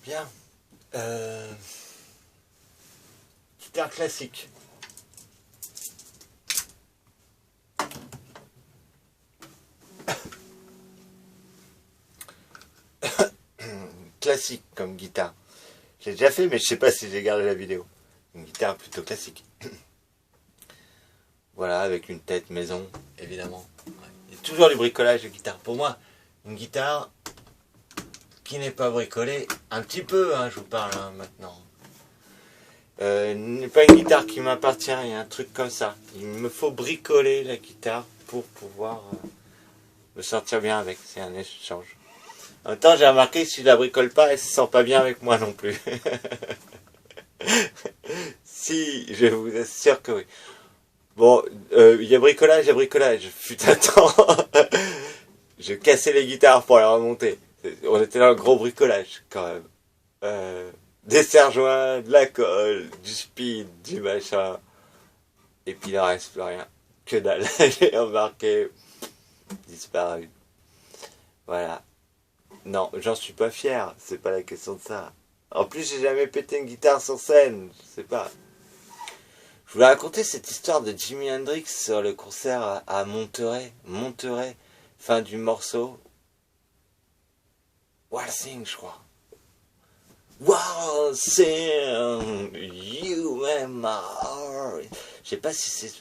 Bien. Guitare classique. Classique comme guitare. J'ai déjà fait, mais je sais pas si j'ai gardé la vidéo. Une guitare plutôt classique. Voilà, avec une tête maison, évidemment. Il y a toujours du bricolage de guitare. Pour moi, une guitare qui n'est pas bricolée, un petit peu, hein, je vous parle maintenant. N'est pas une guitare qui m'appartient, il y a un truc comme ça. Il me faut bricoler la guitare pour pouvoir me sentir bien avec. C'est un échange. En même temps, j'ai remarqué que si je la bricole pas, elle se sent pas bien avec moi non plus. Si, je vous assure que oui. Bon, il y a bricolage, Fut un temps, je cassais les guitares pour les remonter. On était dans le gros bricolage, quand même. Des serre-joints, de la colle, du speed, du machin. Et puis il en reste plus rien. Que dalle. J'ai remarqué. Disparu. Voilà. Non, j'en suis pas fier. C'est pas la question de ça. En plus, j'ai jamais pété une guitare sur scène. Je sais pas. Je voulais raconter cette histoire de Jimi Hendrix sur le concert à Monterey. Monterey. Fin du morceau. Waltzing, je crois. Waltzing, you and my heart. Je sais pas si c'est...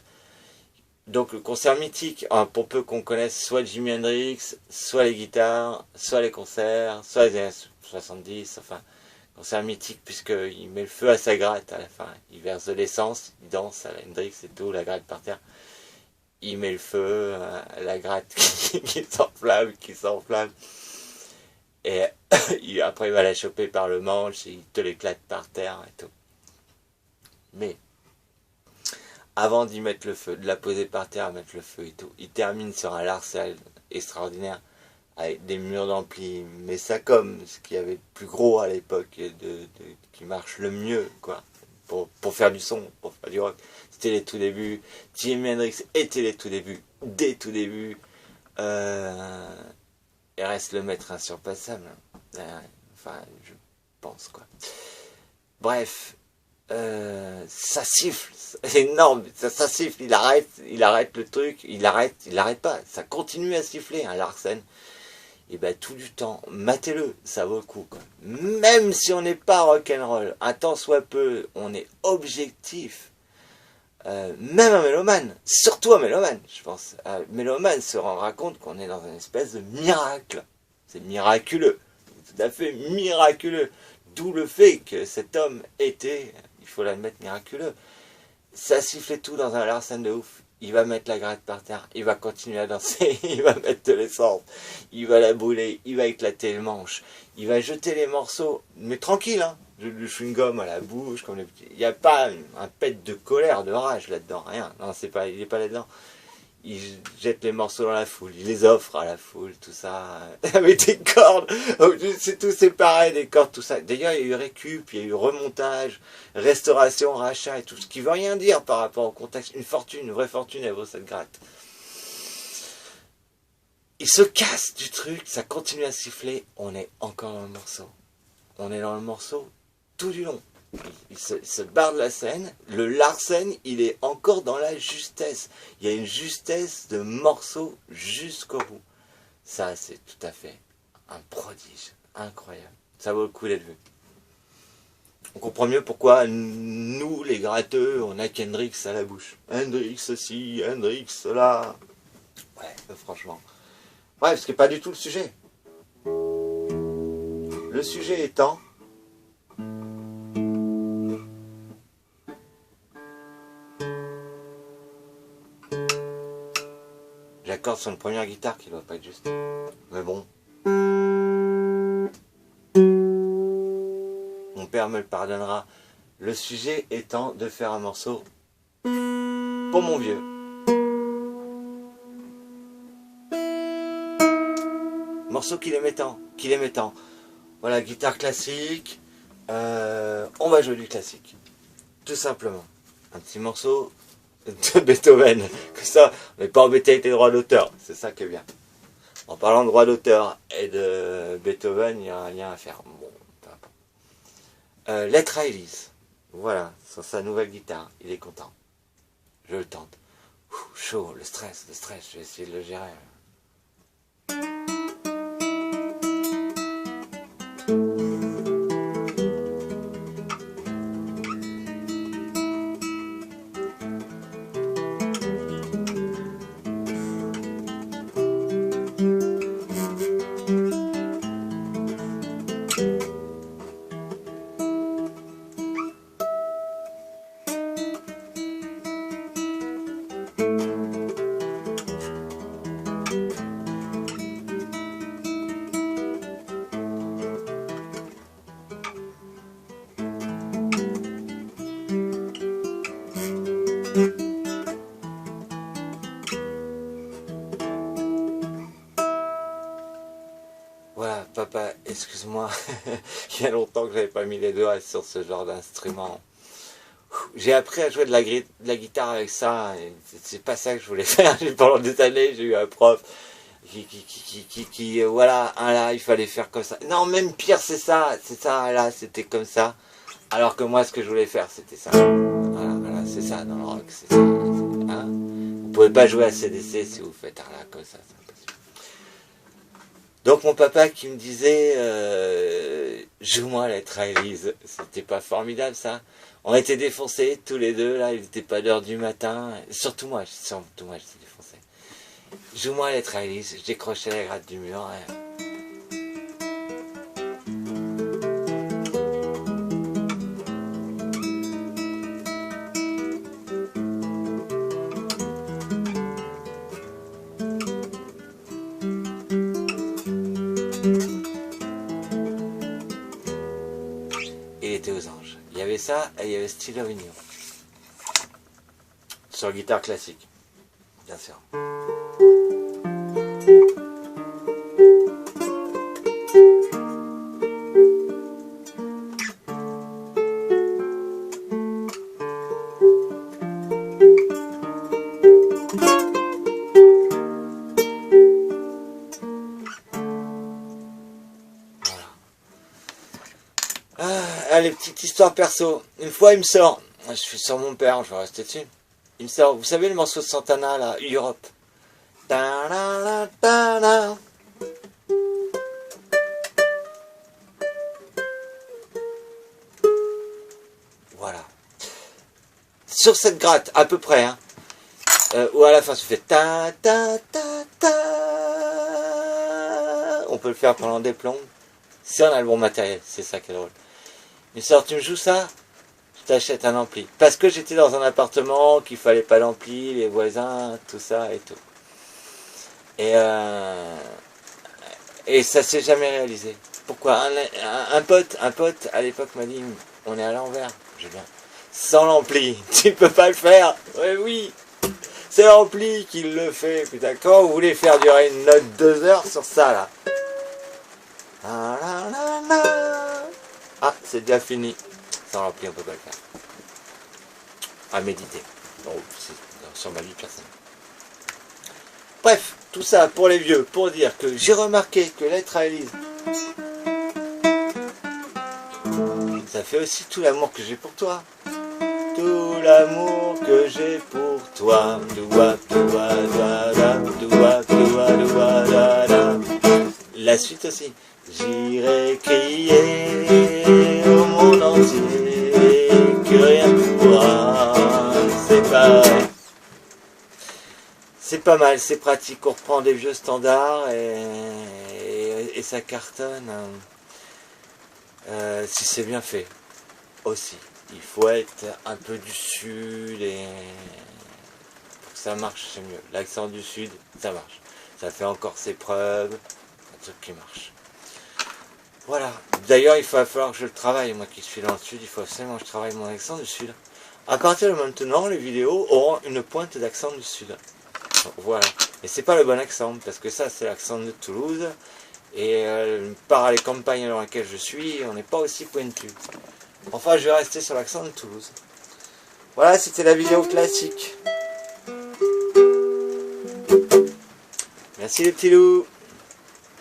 Donc le concert mythique, hein, pour peu qu'on connaisse soit Jimi Hendrix, soit les guitares, soit les concerts, soit les années 70, enfin, concert mythique puisqu'il met le feu à sa gratte à la fin. Il verse de l'essence, il danse à la Hendrix et tout, la gratte par terre. Il met le feu à la gratte qui s'enflamme. Et après il va la choper par le manche et il te l'éclate par terre et tout. Mais avant d'y mettre le feu, de la poser par terre, mettre le feu et tout, il termine sur un Larsen extraordinaire avec des murs d'ampli, mais ça comme ce qu'il y avait de plus gros à l'époque, qui marche le mieux, quoi, pour faire du son, pour faire du rock. C'était les tout débuts. Jimi Hendrix était les tout débuts, des tout débuts. Et reste le maître insurpassable. Enfin, je pense, quoi. Bref. Ça siffle, c'est énorme, ça siffle, il arrête le truc, il arrête pas, ça continue à siffler, hein, Larsen. Et ben tout du temps, matez-le, ça vaut le coup, quoi. Même si on n'est pas rock'n'roll, un tant soit peu, on est objectif. Même un mélomane, surtout un mélomane, je pense. Un mélomane se rendra compte qu'on est dans une espèce de miracle. C'est miraculeux, tout à fait miraculeux. D'où le fait que cet homme était, il faut l'admettre, miraculeux. Ça sifflait tout dans un Larsen de ouf. Il va mettre la gratte par terre, il va continuer à danser, il va mettre de l'essence, il va la brûler, il va éclater le manche, il va jeter les morceaux, mais tranquille, hein, du chewing-gum à la bouche, comme les petits. Il n'y a pas un pet de colère, de rage là-dedans, rien. Non, il n'est pas là-dedans. Il jette les morceaux dans la foule, il les offre à la foule, tout ça, avec des cordes, c'est tout séparé, des cordes, tout ça. D'ailleurs, il y a eu récup, il y a eu remontage, restauration, rachat et tout, ce qui veut rien dire par rapport au contexte. Une fortune, une vraie fortune, elle vaut cette gratte. Il se casse du truc, ça continue à siffler, on est encore dans le morceau. On est dans le morceau tout du long. Il se barre de la scène, le Larsen, il est encore dans la justesse. Il y a une justesse de morceau jusqu'au bout. Ça, c'est tout à fait un prodige, incroyable. Ça vaut le coup d'être vu. On comprend mieux pourquoi nous, les gratteux, on a qu'Hendrix à la bouche. Hendrix ceci, Hendrix cela. Ouais, franchement. Bref, ce qui n'est pas du tout le sujet. Le sujet étant... J'accorde sur une première guitare qui doit pas être juste. Mais bon. Mon père me le pardonnera. Le sujet étant de faire un morceau pour mon vieux. Morceau qu'il aimait tant. Voilà, guitare classique. On va jouer du classique. Tout simplement. Un petit morceau de Beethoven. Comme ça, on n'est pas embêté avec les droits d'auteur. C'est ça qui est bien. En parlant de droits d'auteur et de Beethoven, il y a un lien à faire. Bon, peu importe. Lettre à Elise. Voilà, sur sa nouvelle guitare. Il est content. Je le tente. Chaud, le stress, je vais essayer de le gérer. Voilà, papa, excuse-moi, il y a longtemps que j'avais pas mis les doigts sur ce genre d'instrument. J'ai appris à jouer de la guitare avec ça, et c'est pas ça que je voulais faire. Pendant des années, j'ai eu un prof qui voilà, là, il fallait faire comme ça. Non, même pire, c'est ça, là, c'était comme ça. Alors que moi, ce que je voulais faire, c'était ça. Voilà, c'est ça, dans le rock, c'est ça. Hein, vous pouvez pas jouer à CDC si vous faites un là comme ça, c'est impossible. Donc mon papa qui me disait joue-moi Lettre à Elise, c'était pas formidable ça. On était défoncés tous les deux, là, il n'était pas d'heure du matin, surtout moi j'étais défoncé. Joue-moi Lettre à Elise, je décrochais la gratte du mur. Il était aux anges. Il y avait ça et il y avait Still of You. Sur guitare classique, bien sûr. Allez, petite histoire perso. Une fois, il me sort, je suis sur mon père, je vais rester dessus. Il me sort, vous savez le morceau de Santana, là, Europe. Voilà. Sur cette gratte, à peu près, hein. Ou à la fin, ça fait ta ta ta ta. On peut le faire pendant des plombs. Si on a le bon matériel, c'est ça qui est drôle. Mais sort, tu me joues ça, je t'achète un ampli. Parce que j'étais dans un appartement, qu'il fallait pas d'ampli, les voisins, tout ça et tout. Et ça s'est jamais réalisé. Pourquoi un pote à l'époque m'a dit, on est à l'envers. J'ai bien. Sans l'ampli, tu peux pas le faire. Ouais, oui, c'est l'ampli qui le fait. Putain, quand vous voulez faire durer une note 2 heures sur ça là. Ah, c'est déjà fini. Sans l'ampli, on peut pas le faire. À méditer. Bon, c'est sur ma vie personnelle. Bref, tout ça pour les vieux, pour dire que j'ai remarqué que Lettre à Elise, ça fait aussi tout l'amour que j'ai pour toi. Tout l'amour que j'ai pour toi. La suite aussi. J'irai crier au monde entier que rien ne pourra nous séparer. C'est pas mal, c'est pratique, on reprend des vieux standards et ça cartonne. Si c'est bien fait aussi. Il faut être un peu du sud et pour que ça marche, c'est mieux. L'accent du sud, ça marche. Ça fait encore ses preuves, un truc qui marche. Voilà. D'ailleurs, il va falloir que je le travaille. Moi qui suis dans le sud, il faut absolument que je travaille mon accent du sud. À partir de maintenant, les vidéos auront une pointe d'accent du sud. Voilà. Et c'est pas le bon accent, parce que ça, c'est l'accent de Toulouse. Et par les campagnes dans lesquelles je suis, on n'est pas aussi pointu. Enfin, je vais rester sur l'accent de Toulouse. Voilà, c'était la vidéo classique. Merci les petits loups.